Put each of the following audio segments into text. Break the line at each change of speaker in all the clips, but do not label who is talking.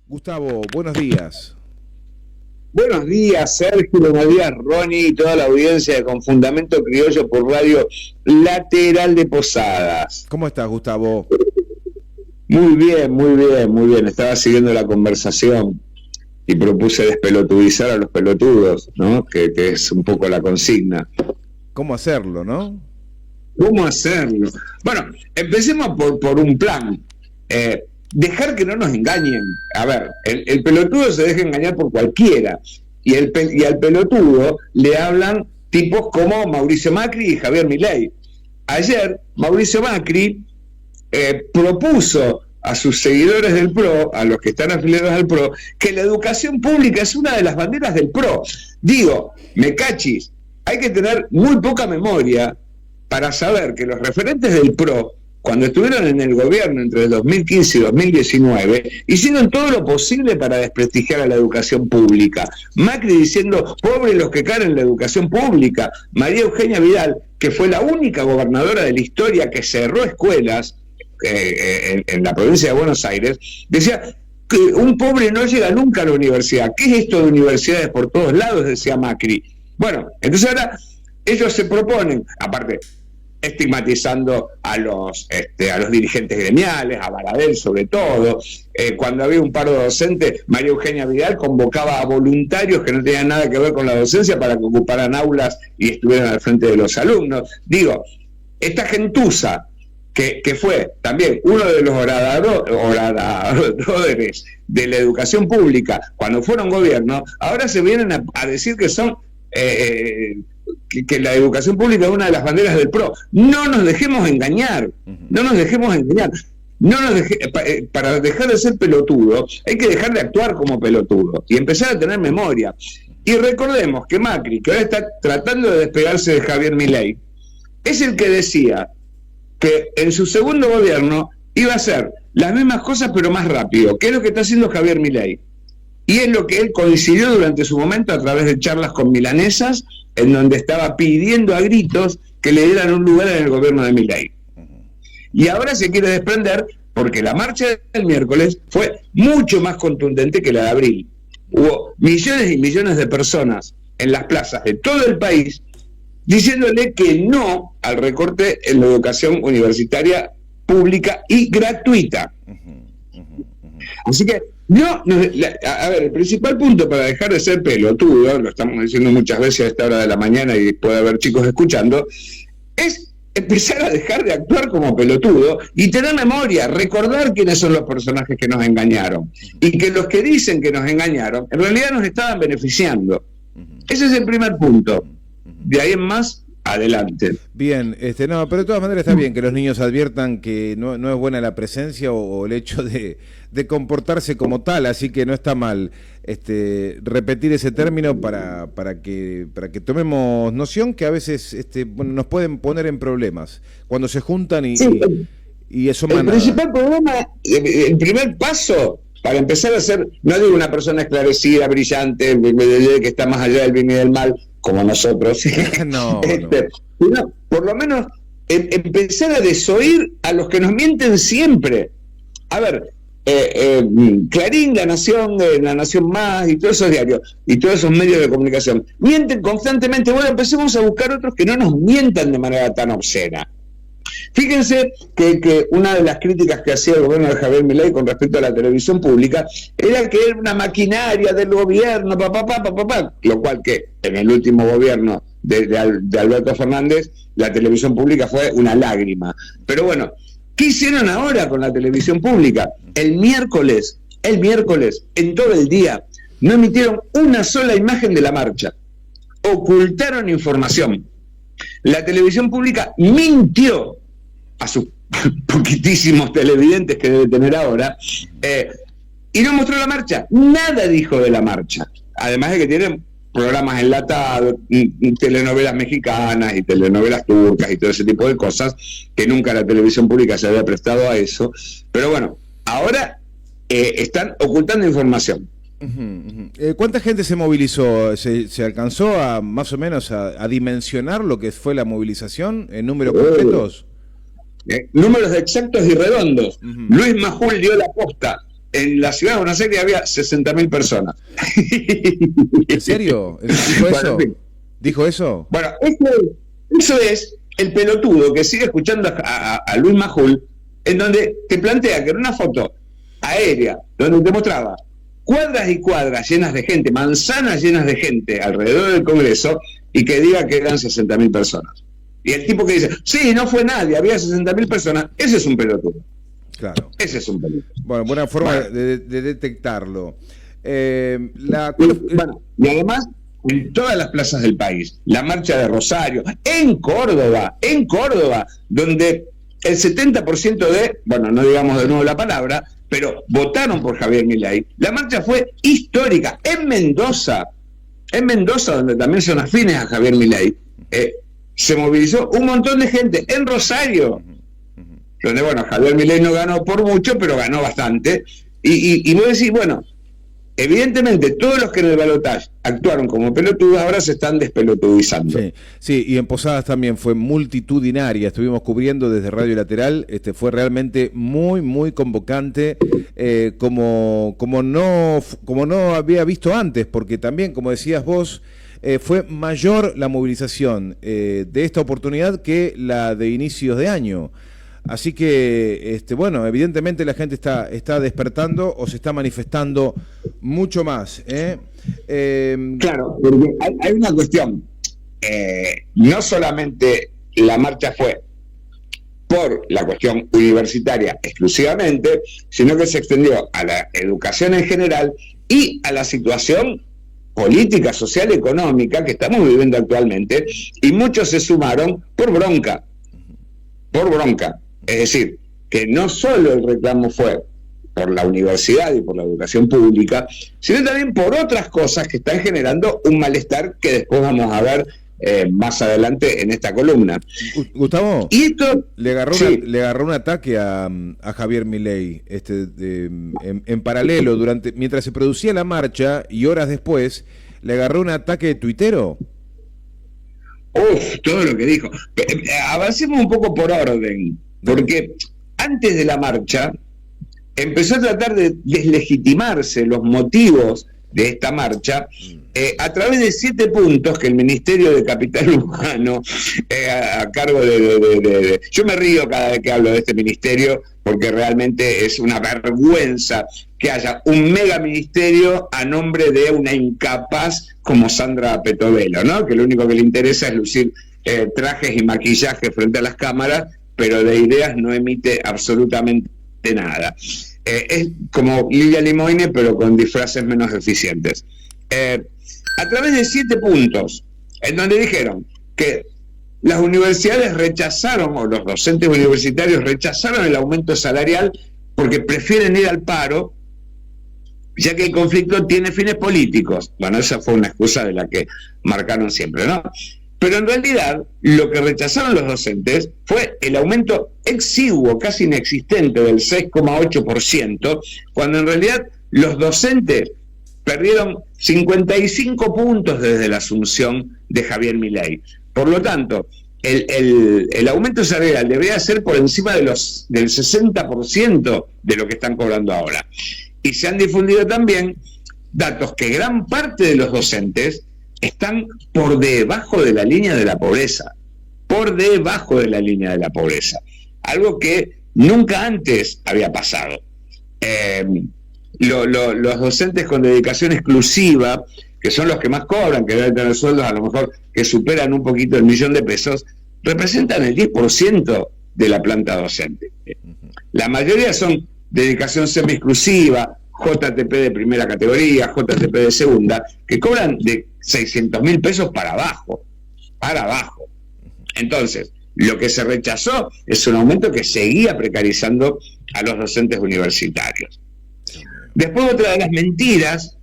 Gustavo, buenos días.
Buenos días, Sergio, buenos días, Ronnie y toda la audiencia de Con Fundamento Criollo por Radio Lateral de Posadas.
¿Cómo estás, Gustavo?
Muy bien, muy bien, muy bien. Estaba siguiendo la conversación y propuse despelotudizar a los pelotudos, ¿no? Que es un poco la consigna.
¿Cómo hacerlo, no?
¿Cómo hacerlo? Bueno, empecemos por un plan. Dejar que no nos engañen. A ver, el pelotudo se deja engañar por cualquiera. Y al pelotudo le hablan tipos como Mauricio Macri y Javier Milei. Ayer, Mauricio Macri propuso a sus seguidores del PRO, a los que están afiliados al PRO, que la educación pública es una de las banderas del PRO. Digo, me cachis, hay que tener muy poca memoria para saber que los referentes del PRO, cuando estuvieron en el gobierno entre el 2015 y 2019, hicieron todo lo posible para desprestigiar a la educación pública. Macri diciendo, pobres los que caen en la educación pública. María Eugenia Vidal, que fue la única gobernadora de la historia que cerró escuelas en la provincia de Buenos Aires, decía que un pobre no llega nunca a la universidad. ¿Qué es esto de universidades por todos lados?, decía Macri. Bueno, entonces ahora ellos se proponen, aparte, estigmatizando a los dirigentes gremiales, a Baradel sobre todo. Cuando había un paro docente, María Eugenia Vidal convocaba a voluntarios que no tenían nada que ver con la docencia para que ocuparan aulas y estuvieran al frente de los alumnos. Digo, esta gentuza, que fue también uno de los oradores de la educación pública cuando fueron gobierno, ahora se vienen a decir que son... que la educación pública es una de las banderas del PRO. No nos dejemos engañar, no nos dejemos engañar. Para dejar de ser pelotudo, hay que dejar de actuar como pelotudo y empezar a tener memoria. Y recordemos que Macri, que ahora está tratando de despegarse de Javier Milei, es el que decía que en su segundo gobierno iba a hacer las mismas cosas pero más rápido, que es lo que está haciendo Javier Milei. Y es lo que él coincidió durante su momento a través de charlas con milanesas, en donde estaba pidiendo a gritos que le dieran un lugar en el gobierno de Milei. Y ahora se quiere desprender porque la marcha del miércoles fue mucho más contundente que la de abril. Hubo millones y millones de personas en las plazas de todo el país diciéndole que no al recorte en la educación universitaria pública y gratuita. Así que a ver, el principal punto para dejar de ser pelotudo, lo estamos diciendo muchas veces a esta hora de la mañana y puede haber chicos escuchando, es empezar a dejar de actuar como pelotudo y tener memoria, recordar quiénes son los personajes que nos engañaron y que los que dicen que nos engañaron en realidad nos estaban beneficiando. Ese es el primer punto. De ahí en más, adelante.
Bien, no, pero de todas maneras está bien que los niños adviertan que no es buena la presencia o el hecho de comportarse como tal, así que no está mal repetir ese término para que tomemos noción que a veces nos pueden poner en problemas cuando se juntan y eso manada.
El principal problema, el primer paso para empezar a ser, no digo una persona esclarecida, brillante, que está más allá del bien y del mal, como nosotros,
no.
Por lo menos empezar a desoír a los que nos mienten siempre. A ver, Clarín, La Nación Más y todos esos diarios y todos esos medios de comunicación mienten constantemente. Bueno, empecemos a buscar otros que no nos mientan de manera tan obscena. Fíjense que una de las críticas que hacía el gobierno de Javier Milei con respecto a la televisión pública era que era una maquinaria del gobierno, lo cual que en el último gobierno de Alberto Fernández la televisión pública fue una lágrima. Pero bueno, ¿qué hicieron ahora con la televisión pública? El miércoles, en todo el día, no emitieron una sola imagen de la marcha. Ocultaron información. La televisión pública mintió a sus poquitísimos televidentes que debe tener ahora, y no mostró la marcha. Nada dijo de la marcha. Además de que tienen programas enlatados, y telenovelas mexicanas y telenovelas turcas y todo ese tipo de cosas, que nunca la televisión pública se había prestado a eso. Pero bueno, ahora están ocultando información.
¿Cuánta gente se movilizó? ¿Se alcanzó a más o menos a dimensionar lo que fue la movilización en números concretos?
Números exactos y redondos. Luis Majul dio la posta. en la ciudad de Buenos Aires había 60.000 personas.
¿En serio? ¿Dijo eso?
Bueno,
¿Dijo eso?
Bueno, eso es el pelotudo que sigue escuchando a Luis Majul, en donde te plantea que en una foto aérea, donde te mostraba cuadras y cuadras llenas de gente, manzanas llenas de gente alrededor del Congreso, y que diga que eran 60.000 personas. Y el tipo que dice, sí, no fue nadie, había 60.000 personas, ese es un pelotudo.
Claro.
Ese es un pelotudo.
Bueno, buena forma de detectarlo. Bueno,
y además, en todas las plazas del país, la marcha de Rosario, en Córdoba, donde el 70% bueno, no digamos de nuevo la palabra, pero votaron por Javier Milei. La marcha fue histórica. En Mendoza, donde también son afines a Javier Milei, se movilizó un montón de gente. En Rosario, donde, bueno, Javier Milei no ganó por mucho, pero ganó bastante. Y vos decís, bueno, evidentemente todos los que en el balotaje actuaron como pelotudos ahora se están despelotudizando.
Sí, y en Posadas también fue multitudinaria, estuvimos cubriendo desde Radio Lateral, fue realmente muy, muy convocante, como no había visto antes, porque también, como decías vos, fue mayor la movilización de esta oportunidad que la de inicios de año. Así que, bueno, evidentemente la gente está despertando o se está manifestando mucho más.
Claro, porque hay una cuestión. No solamente la marcha fue por la cuestión universitaria exclusivamente, sino que se extendió a la educación en general y a la situación política, social, económica que estamos viviendo actualmente, y muchos se sumaron por bronca. Es decir, que no solo el reclamo fue por la universidad y por la educación pública, sino también por otras cosas que están generando un malestar que después vamos a ver más adelante en esta columna.
Gustavo,
y esto
le agarró un ataque a Javier Milei en paralelo, mientras se producía la marcha y horas después, le agarró un ataque tuitero.
Todo lo que dijo. Avancemos un poco por orden, porque antes de la marcha empezó a tratar de deslegitimarse los motivos de esta marcha a través de 7 puntos que el Ministerio de Capital Humano, a cargo de... Yo me río cada vez que hablo de este ministerio, porque realmente es una vergüenza que haya un mega ministerio a nombre de una incapaz como Sandra Petovelo, ¿no? Que lo único que le interesa es lucir trajes y maquillaje frente a las cámaras, pero de ideas no emite absolutamente nada. Es como Lilia Limoine, pero con disfraces menos eficientes. A través de 7 puntos, en donde dijeron que las universidades rechazaron, o los docentes universitarios rechazaron el aumento salarial porque prefieren ir al paro, ya que el conflicto tiene fines políticos. Bueno, esa fue una excusa de la que marcaron siempre, ¿no? Pero en realidad lo que rechazaron los docentes fue el aumento exiguo, casi inexistente, del 6,8%, cuando en realidad los docentes perdieron 55 puntos desde la asunción de Javier Milei. Por lo tanto, el aumento salarial debería ser por encima del 60% de lo que están cobrando ahora. Y se han difundido también datos que gran parte de los docentes están por debajo de la línea de la pobreza. Por debajo de la línea de la pobreza. Algo que nunca antes había pasado. Los docentes con dedicación exclusiva, que son los que más cobran, que deben tener sueldos a lo mejor que superan un poquito el $1.000.000, representan el 10% de la planta docente. La mayoría son dedicación semi-exclusiva, JTP de primera categoría, JTP de segunda, que cobran de $600.000 para abajo. Entonces, lo que se rechazó es un aumento que seguía precarizando a los docentes universitarios. Después, otra de las mentiras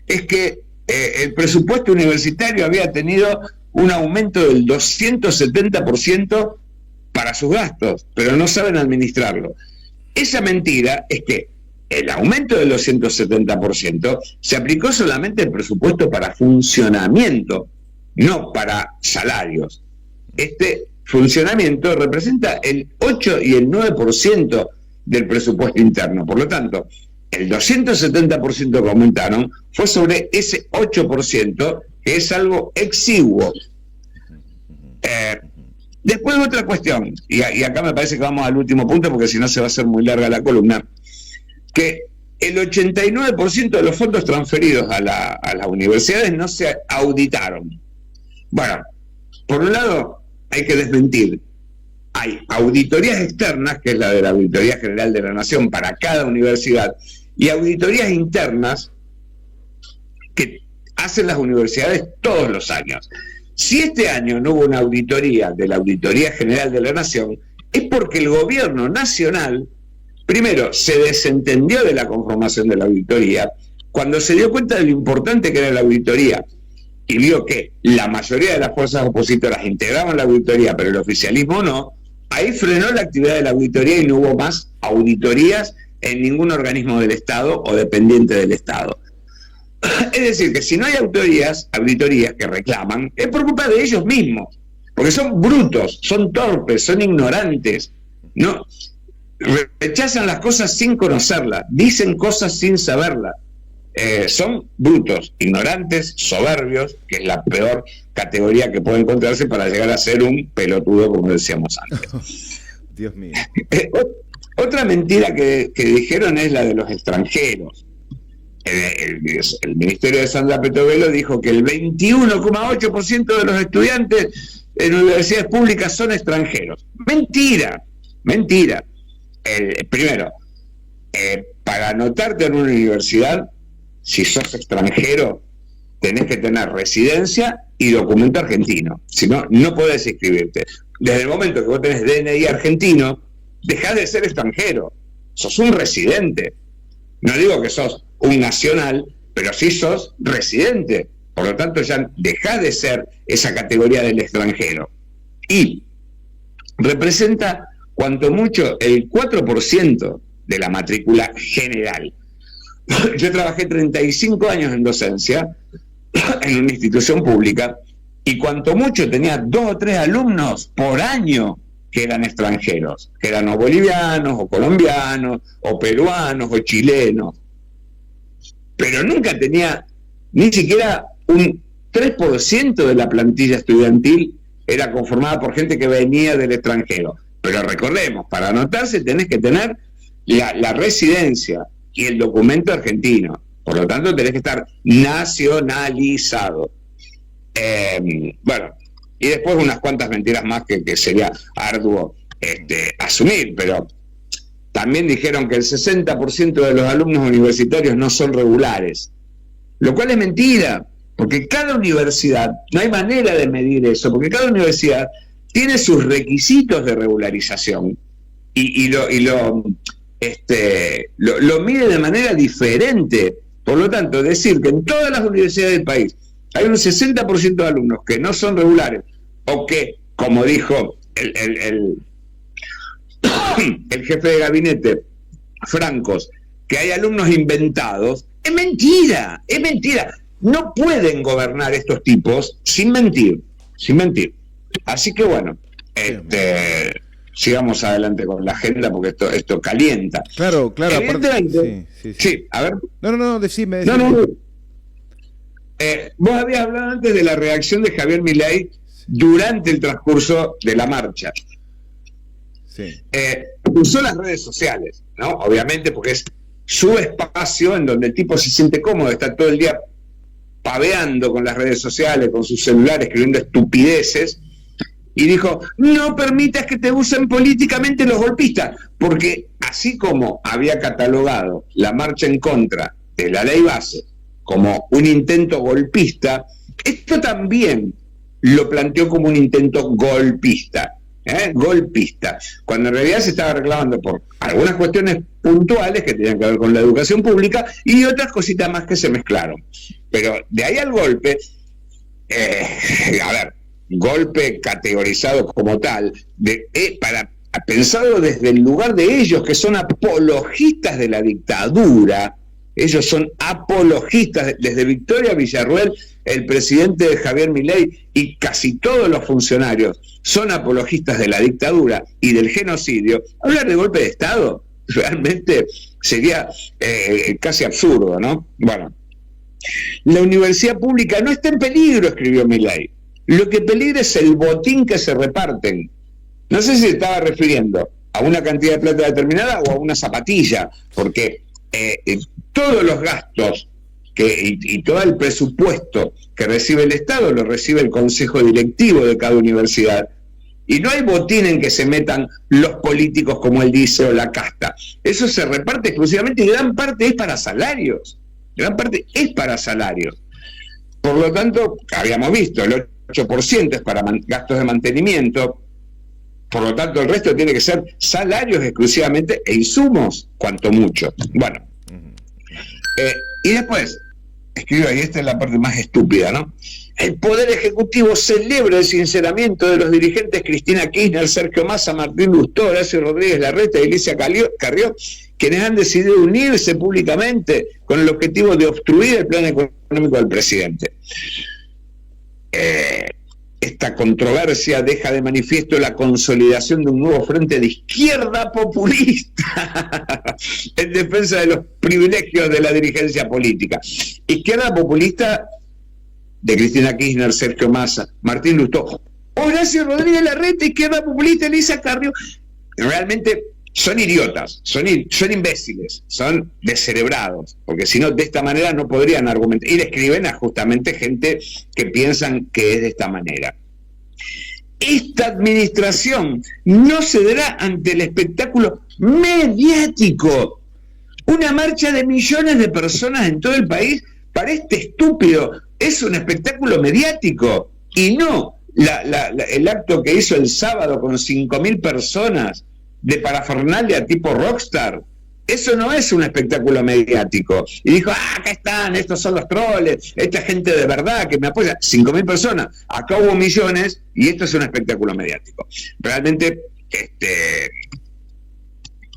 es que el presupuesto universitario había tenido un aumento del 270% para sus gastos, pero no saben administrarlo. Esa mentira es que el aumento del 270% se aplicó solamente al presupuesto para funcionamiento, no para salarios. Este funcionamiento representa el 8 y el 9% del presupuesto interno. Por lo tanto, el 270% que aumentaron fue sobre ese 8%, que es algo exiguo. Después otra cuestión, y acá me parece que vamos al último punto, porque si no se va a hacer muy larga la columna, que el 89% de los fondos transferidos a las universidades no se auditaron. Bueno, por un lado hay que desmentir. Hay auditorías externas, que es la de la Auditoría General de la Nación para cada universidad, y auditorías internas que hacen las universidades todos los años. Si este año no hubo una auditoría de la Auditoría General de la Nación, es porque el gobierno nacional, primero, se desentendió de la conformación de la auditoría, cuando se dio cuenta de lo importante que era la auditoría, y vio que la mayoría de las fuerzas opositoras integraban la auditoría, pero el oficialismo no, ahí frenó la actividad de la auditoría y no hubo más auditorías en ningún organismo del Estado o dependiente del Estado. Es decir, que si no hay auditorías que reclaman, es por culpa de ellos mismos, porque son brutos, son torpes, son ignorantes, ¿no? Rechazan las cosas sin conocerlas, dicen cosas sin saberlas. Son brutos, ignorantes, soberbios, que es la peor categoría que puede encontrarse para llegar a ser un pelotudo, como decíamos antes.
Dios mío.
Otra mentira que dijeron es la de los extranjeros. El Ministerio de Sandra Petovelo dijo que el 21,8% de los estudiantes en universidades públicas son extranjeros. Mentira. Primero, para anotarte en una universidad, si sos extranjero, tenés que tener residencia y documento argentino. Si no, no podés inscribirte. Desde el momento que vos tenés DNI argentino, dejás de ser extranjero. Sos un residente. No digo que sos un nacional, pero sí sos residente. Por lo tanto, ya dejás de ser esa categoría del extranjero. Y representa, cuanto mucho, el 4% de la matrícula general. Yo trabajé 35 años en docencia en una institución pública y cuanto mucho tenía 2 o 3 alumnos por año que eran extranjeros, que eran o bolivianos, o colombianos, o peruanos, o chilenos. Pero nunca tenía ni siquiera un 3% de la plantilla estudiantil era conformada por gente que venía del extranjero. Pero recordemos, para anotarse tenés que tener la residencia y el documento argentino. Por lo tanto, tenés que estar nacionalizado. Bueno, y después unas cuantas mentiras más que sería arduo asumir, pero también dijeron que el 60% de los alumnos universitarios no son regulares, lo cual es mentira, porque cada universidad, no hay manera de medir eso, porque cada universidad tiene sus requisitos de regularización y lo mide de manera diferente. Por lo tanto, decir que en todas las universidades del país hay un 60% de alumnos que no son regulares, o que, como dijo el jefe de gabinete, Francos, que hay alumnos inventados, es mentira. No pueden gobernar estos tipos sin mentir. Así que bueno, sigamos adelante con la agenda porque esto calienta.
Claro, aparte,
sí, a ver.
No, decime.
No. Vos habías hablado antes de la reacción de Javier Milei durante el transcurso de la marcha.
Sí.
Usó las redes sociales, ¿no? Obviamente porque es su espacio en donde el tipo se siente cómodo, está todo el día paveando con las redes sociales, con su celular, escribiendo estupideces, y dijo, no permitas que te usen políticamente los golpistas, porque así como había catalogado la marcha en contra de la ley base como un intento golpista, esto también lo planteó como un intento golpista, cuando en realidad se estaba reclamando por algunas cuestiones puntuales que tenían que ver con la educación pública y otras cositas más que se mezclaron. Pero de ahí al golpe, golpe categorizado como tal, para pensarlo desde el lugar de ellos, que son apologistas de la dictadura. Ellos son apologistas, desde Victoria Villarruel, el presidente de Javier Milei y casi todos los funcionarios son apologistas de la dictadura y del genocidio. Hablar de golpe de Estado realmente sería casi absurdo, ¿no? Bueno, la universidad pública no está en peligro, escribió Milei. Lo que peligra es el botín que se reparten. No sé si se estaba refiriendo a una cantidad de plata determinada o a una zapatilla, porque todos los gastos y todo el presupuesto que recibe el Estado lo recibe el consejo directivo de cada universidad. Y no hay botín en que se metan los políticos, como él dice, o la casta. Eso se reparte exclusivamente y gran parte es para salarios. Gran parte es para salarios. Por lo tanto, habíamos visto, el 8% es para gastos de mantenimiento. Por lo tanto, el resto tiene que ser salarios exclusivamente e insumos, cuanto mucho. Bueno. Y después, escribo ahí, esta es la parte más estúpida, ¿no? El Poder Ejecutivo celebra el sinceramiento de los dirigentes Cristina Kirchner, Sergio Massa, Martín Lustó, Horacio Rodríguez Larreta y Alicia Carrió, quienes han decidido unirse públicamente con el objetivo de obstruir el plan económico del presidente. Esta controversia deja de manifiesto la consolidación de un nuevo frente de izquierda populista en defensa de los privilegios de la dirigencia política. Izquierda populista de Cristina Kirchner, Sergio Massa, Martín Lustó, Horacio Rodríguez Larreta, izquierda populista, Alicia Carrió. Realmente son idiotas, son imbéciles, son descerebrados, porque si no, de esta manera no podrían argumentar. Y le escriben a justamente gente que piensan que es de esta manera. Esta administración no cederá ante el espectáculo mediático. Una marcha de millones de personas en todo el país para este estúpido es un espectáculo mediático y no el acto que hizo el sábado con 5.000 personas de parafernalia tipo rockstar. Eso no es un espectáculo mediático. Y dijo, acá están, estos son los troles, esta gente de verdad que me apoya. 5.000 personas, acá hubo millones y esto es un espectáculo mediático. Realmente,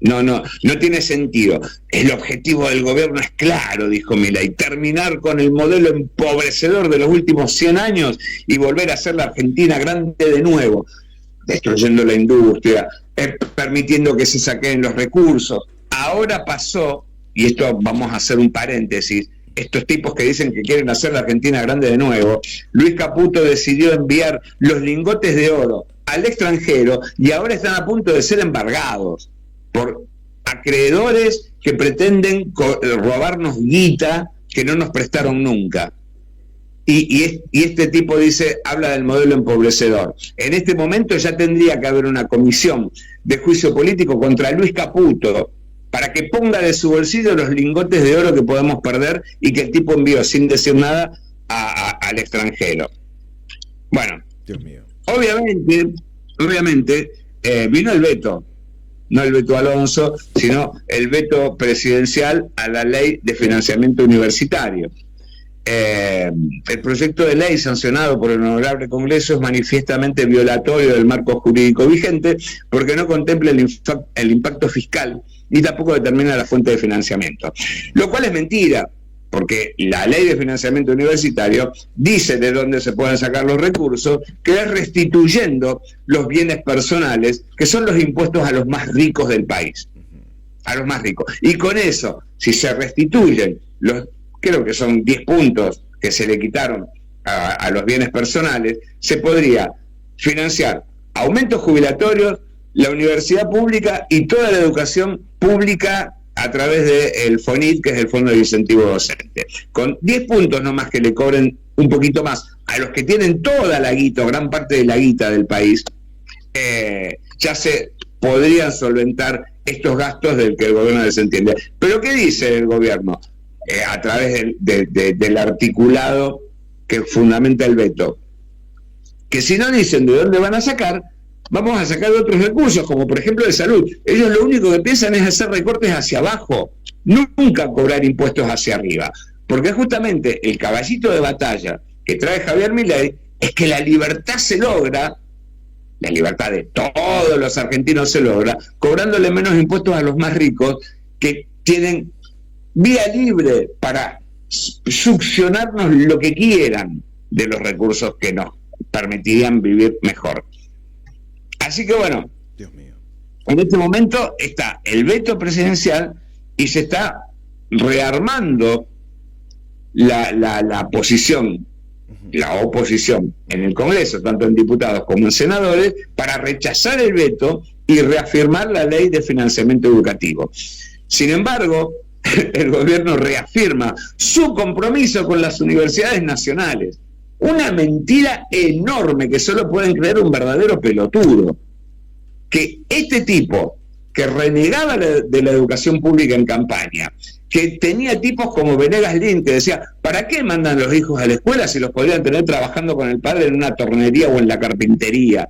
no tiene sentido. El objetivo del gobierno es claro, dijo Milei, terminar con el modelo empobrecedor de los últimos 100 años y volver a hacer la Argentina grande de nuevo, destruyendo la industria, permitiendo que se saquen los recursos. Ahora pasó, y esto vamos a hacer un paréntesis, estos tipos que dicen que quieren hacer la Argentina grande de nuevo, Luis Caputo decidió enviar los lingotes de oro al extranjero y ahora están a punto de ser embargados por acreedores que pretenden robarnos guita que no nos prestaron nunca. Y este tipo habla del modelo empobrecedor. En este momento ya tendría que haber una comisión de juicio político contra Luis Caputo para que ponga de su bolsillo los lingotes de oro que podemos perder y que el tipo envió sin decir nada al extranjero. Bueno,
Dios mío.
Obviamente vino el veto, no el veto Alonso, sino el veto presidencial a la ley de financiamiento universitario. El proyecto de ley sancionado por el Honorable Congreso es manifiestamente violatorio del marco jurídico vigente porque no contempla el impacto fiscal ni tampoco determina la fuente de financiamiento. Lo cual es mentira, porque la ley de financiamiento universitario dice de dónde se pueden sacar los recursos, que es restituyendo los bienes personales, que son los impuestos a los más ricos del país. A los más ricos. Y con eso, si se restituyen creo que son 10 puntos que se le quitaron a los bienes personales, se podría financiar aumentos jubilatorios, la universidad pública y toda la educación pública a través del FONIT, que es el Fondo de Incentivo Docente. Con 10 puntos nomás que le cobren un poquito más a los que tienen toda la guita, o gran parte de la guita del país, ya se podrían solventar estos gastos del que el gobierno desentiende. Pero ¿qué dice el gobierno? A través del articulado que fundamenta el veto, que si no dicen de dónde van a sacar, vamos a sacar de otros recursos, como por ejemplo de salud. Ellos lo único que piensan es hacer recortes hacia abajo, nunca cobrar impuestos hacia arriba, porque justamente el caballito de batalla que trae Javier Milei es que la libertad se logra, la libertad de todos los argentinos se logra, cobrándole menos impuestos a los más ricos, que tienen vía libre para succionarnos lo que quieran de los recursos que nos permitirían vivir mejor. Así que bueno,
Dios mío,
En este momento está el veto presidencial y se está rearmando la posición, la oposición en el Congreso, tanto en diputados como en senadores, para rechazar el veto y reafirmar la ley de financiamiento educativo. Sin embargo, el gobierno reafirma su compromiso con las universidades nacionales. Una mentira enorme que solo pueden creer un verdadero pelotudo. Que este tipo, que renegaba de la educación pública en campaña, que tenía tipos como Venegas Lin, que decía, ¿para qué mandan los hijos a la escuela si los podrían tener trabajando con el padre en una tornería o en la carpintería?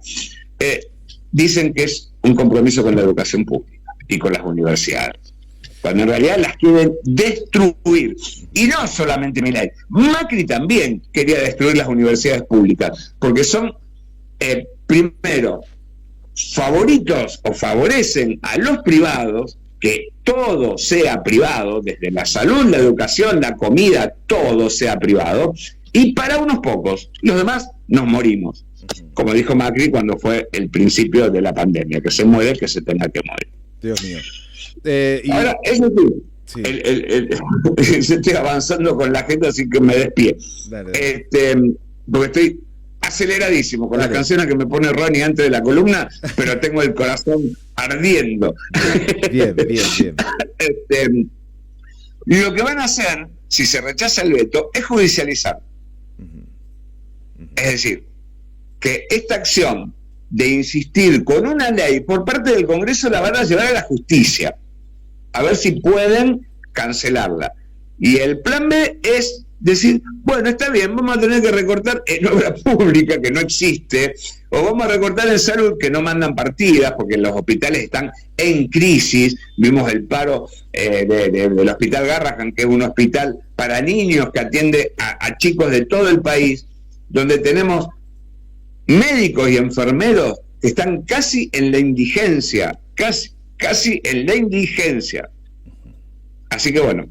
Dicen que es un compromiso con la educación pública y con las universidades, cuando en realidad las quieren destruir. Y no solamente Milei, Macri también quería destruir las universidades públicas, porque son, primero, favoritos o favorecen a los privados, que todo sea privado, desde la salud, la educación, la comida, todo sea privado, y para unos pocos, los demás nos morimos, como dijo Macri cuando fue el principio de la pandemia, que se muere el que se tenga que morir.
Dios mío.
Ahora, eso sí, estoy avanzando con la gente, así que me despido. Porque estoy aceleradísimo con las canciones que me pone Ronnie antes de la columna, pero tengo el corazón ardiendo.
Bien.
Lo que van a hacer, si se rechaza el veto, es judicializar. Es decir, que esta acción de insistir con una ley por parte del Congreso la van a llevar a la justicia, a ver si pueden cancelarla. Y el plan B es decir, bueno, está bien, vamos a tener que recortar en obra pública, que no existe, o vamos a recortar en salud, que no mandan partidas, porque los hospitales están en crisis. Vimos el paro del Hospital Garrahan, que es un hospital para niños que atiende a chicos de todo el país, donde tenemos médicos y enfermeros que están casi en la indigencia, casi en la indigencia. Así que bueno.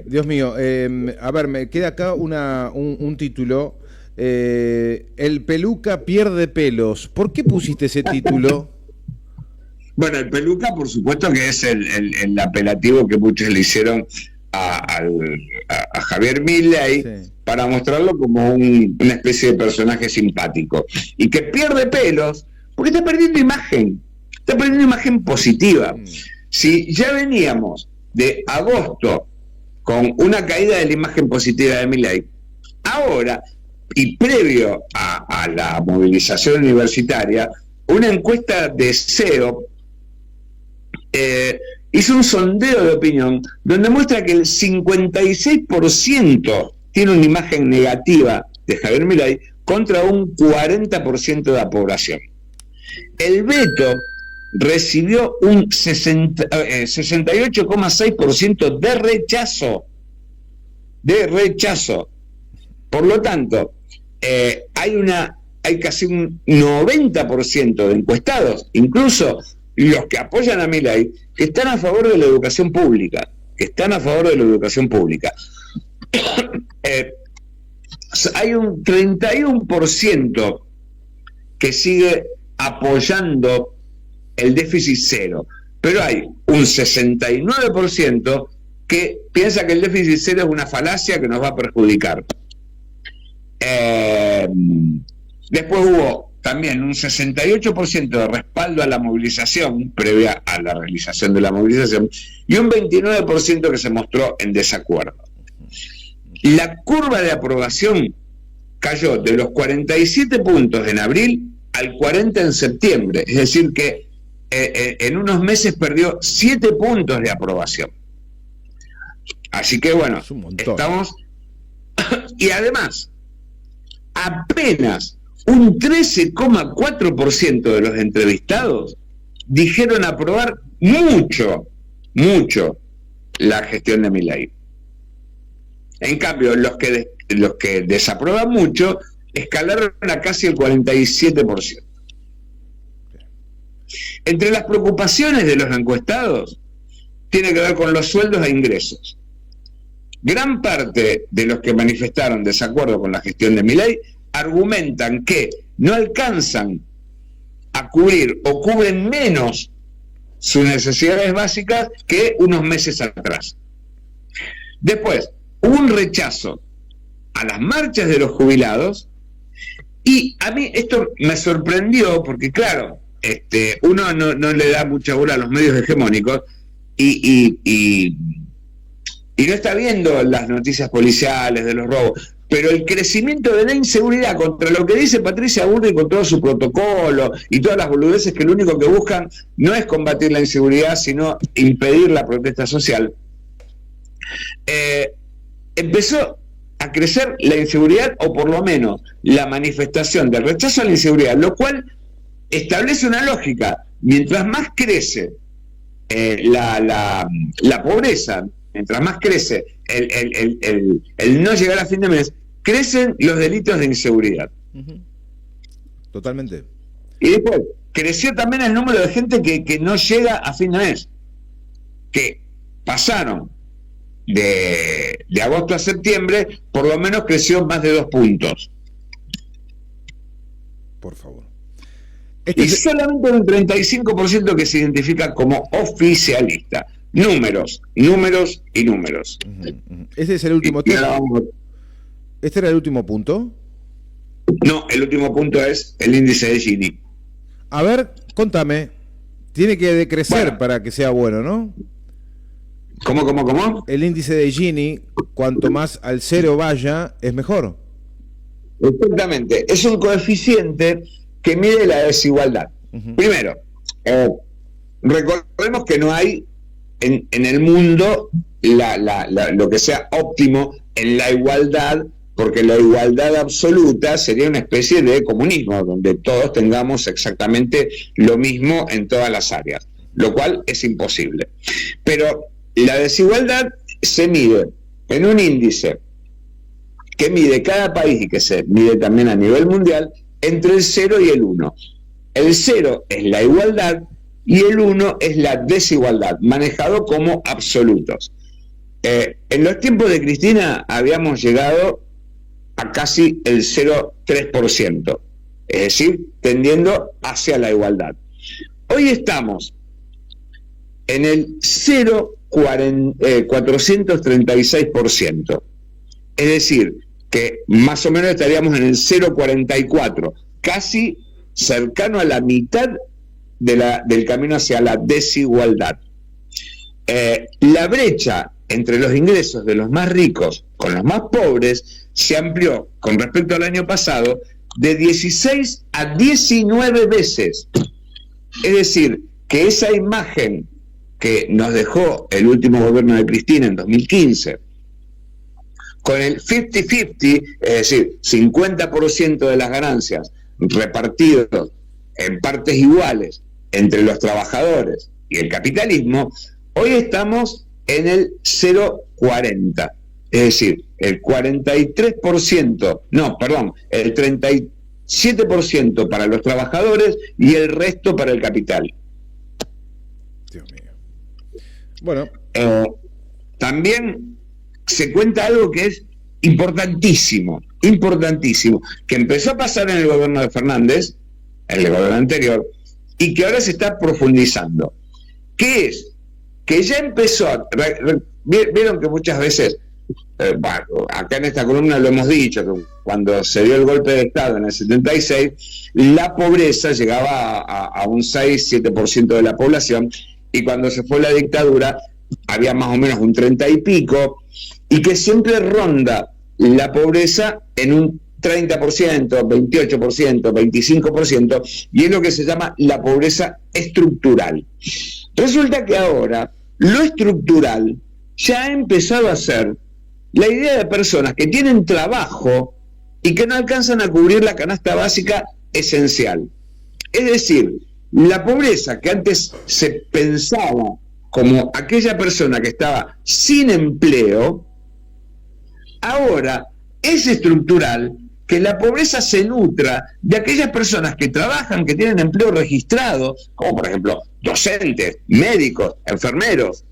Dios mío, a ver, me queda acá un título. El peluca pierde pelos. ¿Por qué pusiste ese título?
Bueno, el peluca, por supuesto que es el apelativo que muchos le hicieron a Javier Milei, sí, para mostrarlo como una especie de personaje simpático. Y que pierde pelos porque está perdiendo imagen positiva. Si ya veníamos de agosto con una caída de la imagen positiva de Milei, ahora, y previo a la movilización universitaria, una encuesta de SEO hizo un sondeo de opinión donde muestra que el 56% tiene una imagen negativa de Javier Milei contra un 40% de la población. El veto recibió un 68,6% de rechazo. Por lo tanto, hay casi un 90% de encuestados, incluso los que apoyan a Milei, que están a favor de la educación pública, hay un 31% que sigue apoyando el déficit cero, pero hay un 69% que piensa que el déficit cero es una falacia que nos va a perjudicar. Después hubo también un 68% de respaldo a la movilización, previa a la realización de la movilización, y un 29% que se mostró en desacuerdo. La curva de aprobación cayó de los 47 puntos en abril al 40 en septiembre, es decir que en unos meses perdió 7 puntos de aprobación. Así que bueno, estamos... Y además, apenas un 13,4% de los entrevistados dijeron aprobar mucho la gestión de Milei. En cambio, los que desaprueban mucho escalaron a casi el 47%. Entre las preocupaciones de los encuestados tiene que ver con los sueldos e ingresos. Gran parte de los que manifestaron desacuerdo con la gestión de Milei argumentan que no alcanzan a cubrir o cubren menos sus necesidades básicas que unos meses atrás. Después, hubo un rechazo a las marchas de los jubilados, y a mí esto me sorprendió porque, claro, uno no le da mucha bola a los medios hegemónicos y no está viendo las noticias policiales de los robos, pero el crecimiento de la inseguridad contra lo que dice Patricia Bullrich con todo su protocolo y todas las boludeces que lo único que buscan no es combatir la inseguridad, sino impedir la protesta social, empezó a crecer la inseguridad, o por lo menos la manifestación del rechazo a la inseguridad, lo cual establece una lógica. Mientras más crece la pobreza, mientras más crece el no llegar a fin de mes, crecen los delitos de inseguridad.
Totalmente.
Y después, creció también el número de gente que no llega a fin de mes, que pasaron de agosto a septiembre, por lo menos creció más de 2 puntos.
Por favor.
Y solamente un 35% que se identifica como oficialista. Números, números y números.
¿Ese es el último tema? ¿Este era el último punto?
No, el último punto es el índice de Gini.
A ver, contame. Tiene que decrecer para que sea bueno, ¿no?
¿Cómo?
El índice de Gini, cuanto más al cero vaya, es mejor.
Exactamente. Es un coeficiente que mide la desigualdad. Primero, recordemos que no hay en el mundo lo que sea óptimo en la igualdad, porque la igualdad absoluta sería una especie de comunismo, donde todos tengamos exactamente lo mismo en todas las áreas, lo cual es imposible. Pero la desigualdad se mide en un índice que mide cada país y que se mide también a nivel mundial entre el 0 y el 1. El 0 es la igualdad y el 1 es la desigualdad, manejado como absolutos. En los tiempos de Cristina habíamos llegado a casi el 0,3%, es decir, tendiendo hacia la igualdad. Hoy estamos en el 0,436%, es decir, que más o menos estaríamos en el 0,44%, casi cercano a la mitad del camino hacia la desigualdad. La brecha entre los ingresos de los más ricos con los más pobres se amplió con respecto al año pasado de 16 a 19 veces. Es decir, que esa imagen que nos dejó el último gobierno de Cristina en 2015, con el 50-50, es decir, 50% de las ganancias repartidos en partes iguales entre los trabajadores y el capitalismo, hoy estamos en el 0,40%, es decir, el 37% para los trabajadores y el resto para el capital.
Dios mío. Bueno.
También se cuenta algo que es importantísimo, que empezó a pasar en el gobierno de Fernández, en el gobierno anterior, y que ahora se está profundizando. ¿Qué es? Que ya empezó vieron que muchas veces, acá en esta columna lo hemos dicho, que cuando se dio el golpe de Estado en el 76, la pobreza llegaba a un 6-7% de la población, y cuando se fue la dictadura había más o menos un 30 y pico, y que siempre ronda la pobreza en un 30%, 28%, 25%, y es lo que se llama la pobreza estructural. Resulta que ahora lo estructural ya ha empezado a ser la idea de personas que tienen trabajo y que no alcanzan a cubrir la canasta básica esencial. Es decir, la pobreza que antes se pensaba como aquella persona que estaba sin empleo, ahora es estructural, que la pobreza se nutra de aquellas personas que trabajan, que tienen empleo registrado, como por ejemplo docentes, médicos, enfermeros,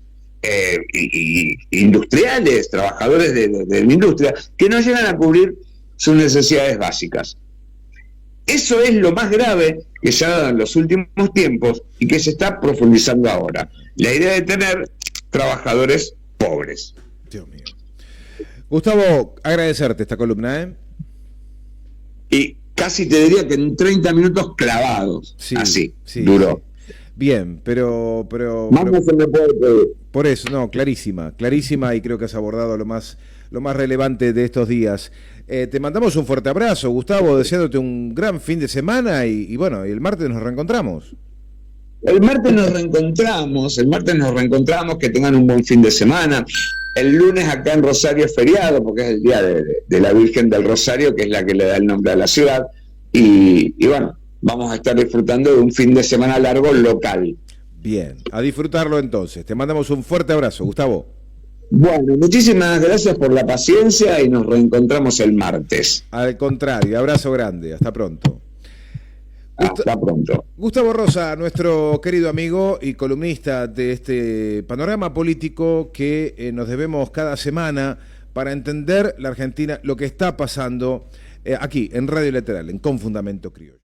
y industriales, trabajadores de la industria, que no llegan a cubrir sus necesidades básicas. Eso es lo más grave que se ha dado en los últimos tiempos y que se está profundizando ahora. La idea de tener trabajadores pobres.
Dios mío. Gustavo, agradecerte esta columna, ¿eh?
Y casi te diría que en 30 minutos clavados,
Sí,
así,
sí,
duró.
sí. Bien, pero
Más no se me puede pedir.
por eso, no, clarísima, clarísima, y creo que has abordado lo más relevante de estos días. Te mandamos un fuerte abrazo, Gustavo, deseándote un gran fin de semana y bueno, y el martes nos reencontramos.
El martes nos reencontramos, que tengan un buen fin de semana. El lunes acá en Rosario es feriado, porque es el día de la Virgen del Rosario, que es la que le da el nombre a la ciudad. Y bueno, vamos a estar disfrutando de un fin de semana largo local.
Bien, a disfrutarlo entonces. Te mandamos un fuerte abrazo, Gustavo.
Bueno, muchísimas gracias por la paciencia y nos reencontramos el martes.
Al contrario, abrazo grande, hasta pronto.
Hasta pronto.
Gustavo Rosa, nuestro querido amigo y columnista de este panorama político que nos debemos cada semana para entender la Argentina, lo que está pasando aquí en Radio Lateral, en Con Fundamento Criollo.